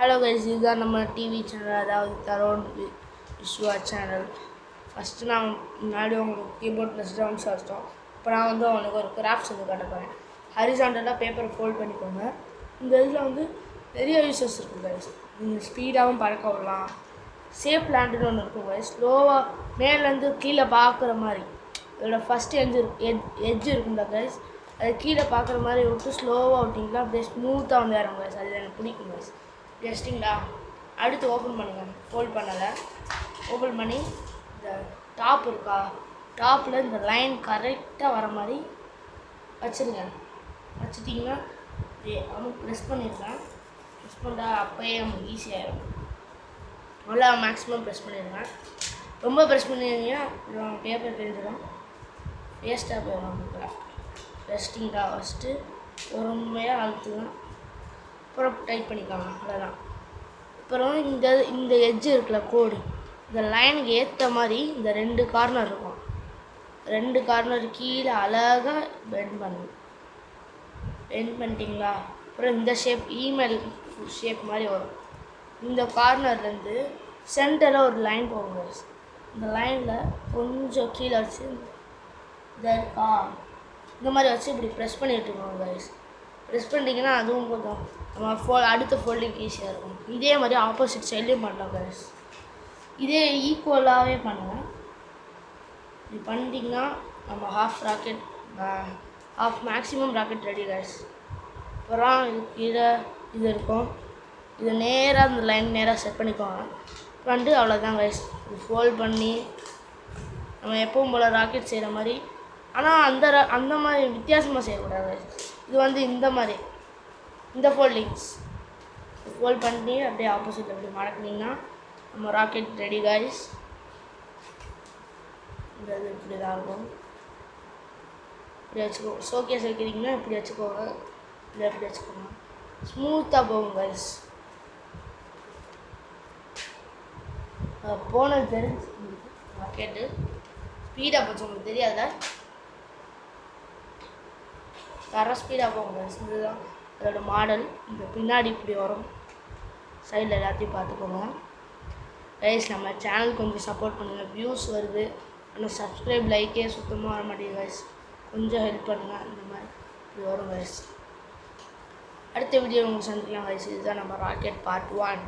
Hello guys, இதுதான் நம்ம TV channel, அதாவது தரோன் விஸ்வா சேனல். ஃபஸ்ட்டு நான் முன்னாடி உங்களுக்கு கீபோர்ட் ப்ளஸ் ட்ரம்ஸ் வச்சிட்டோம். இப்போ நான் உங்களுக்கு ஒரு கிராஃப்ட்ஸ் காட்ட போகிறேன். ஹரிசாண்டலாக பேப்பரை ஃபோல்ட் பண்ணிக்கோங்க. இந்த இதில் நிறைய யூசஸ் இருக்குது கைஸ். நீங்கள் ஸ்பீடாகவும் பறக்க விடலாம். சேஃப் லேண்டுன்னு ஒன்று இருக்கும் கைஸ். ஸ்லோவாக மேலேருந்து கீழே பார்க்குற மாதிரி இதோட ஃபஸ்ட்டு எட்ஜ் இருக்கும்ல கைஸ், அது கீழே பார்க்குற மாதிரி விட்டு ஸ்லோவாக விட்டிங்களா அப்படியே ஸ்மூத்தாக இறங்கும் கைஸ். அது எனக்கு பிடிக்கும் கைஸ். ஜஸ்டிங்களா அடுத்து ஓப்பன் பண்ணுங்கள். ஃபோல்ட் பண்ணலை, ஓப்பன் பண்ணி இந்த டாப் இருக்கா, டாப்பில் இந்த லைன் கரெக்டாக வர மாதிரி வச்சுருங்க. வச்சுட்டிங்கன்னா ப்ரெஸ் பண்ணிடுறேன். ப்ரெஸ் பண்ணால் அப்போயே நமக்கு ஈஸியாகிடும். நல்லா மேக்ஸிமம் ப்ரெஸ் பண்ணிடுங்க. ரொம்ப ப்ரெஸ் பண்ணிடுங்கன்னா பேப்பர் கிழிஞ்சிடும், வேஸ்ட்டாக போயிடும் நமக்கு. ரெஸ்டிங்காக ஃபஸ்ட்டு பொறுமையாக அழுத்துங்க, அப்புறம் டைட் பண்ணிக்கலாம். அவ்வளோதான். அப்புறம் இந்த எட்ஜு இருக்குல்ல, கோடு, இந்த லைனுக்கு ஏற்ற மாதிரி இந்த 2 கார்னர் இருக்கும். 2 கார்னர் கீழே அழகாக பெண்ட் பண்ணணும். பெண்ட் பண்ணிட்டீங்களா, அப்புறம் இந்த ஷேப் இமெயில் ஷேப் மாதிரி வரும். இந்த கார்னர்லேருந்து சென்டரில் ஒரு லைன் போகுங்க. இந்த லைனில் கொஞ்சம் கீழே வச்சு இந்த மாதிரி வச்சு இப்படி ப்ரெஸ் பண்ணி விட்டுருக்கோம் கைஸ். ப்ரெஸ் பண்ணிட்டீங்கன்னா அதுவும் கொஞ்சம் நம்ம அடுத்த ஃபோல்டிங் ஈஸியாக இருக்கும். இதே மாதிரி ஆப்போசிட் சைட்லேயும் பண்ணலாம் கைஸ். இதே ஈக்குவலாகவே பண்ணுவேன். இது பண்ணிட்டிங்கன்னா நம்ம half maximum rocket ready guys. அப்புறம் இது கீழே இது இருக்கும். இது நேராக இந்த லைன் நேராக செட் பண்ணிக்கோங்க. பண்ணிட்டு அவ்வளோதான் கைஸ். இது ஃபோல்ட் பண்ணி நம்ம எப்பவும் போல் ராக்கெட் செய்கிற மாதிரி, ஆனால் அந்த மாதிரி வித்தியாசமாக செய்யக்கூடாது. இது இந்த மாதிரி இந்த ஃபோல்டிங்ஸ் ஃபோல்ட் பண்ணி அப்படியே ஆப்போசிட்டில் அப்படி மடக்குனிங்கன்னா நம்ம ராக்கெட் ரெடி கைஸ். இந்த இது இப்படி தான் இருக்கும். இப்படி வச்சுக்கோ. ஷோகேஸ் வைக்கிறீங்கன்னா இப்படி வச்சுக்கோங்க, இல்லை எப்படி வச்சுக்கோங்க, ஸ்மூத்தாக போகும் கைஸ். போனது தெரிஞ்சு ராக்கெட்டு ஸ்பீடாக போச்சு, உங்களுக்கு தெரியாத தர ஸ்பீடாக போகும் கைஸ். இதுதான் அதோட மாடல். இந்த பின்னாடி இப்படி வரும், சைடில் எல்லாத்தையும் பார்த்துக்கோங்க கைஸ். நம்ம சேனல் கொஞ்சம் சப்போர்ட் பண்ணுங்கள். வியூஸ் வருது, ஆனால் சப்ஸ்கிரைப் லைக்கே சுத்தமாக வர மாட்டேங்குது கைஸ். கொஞ்சம் ஹெல்ப் பண்ணுங்கள். இந்த மாதிரி இப்படி வரும் கைஸ். அடுத்த வீடியோ உங்களுக்கு சந்திக்கலாம் கைஸ். இதுதான் நம்ம ராக்கெட் பார்ட் 1.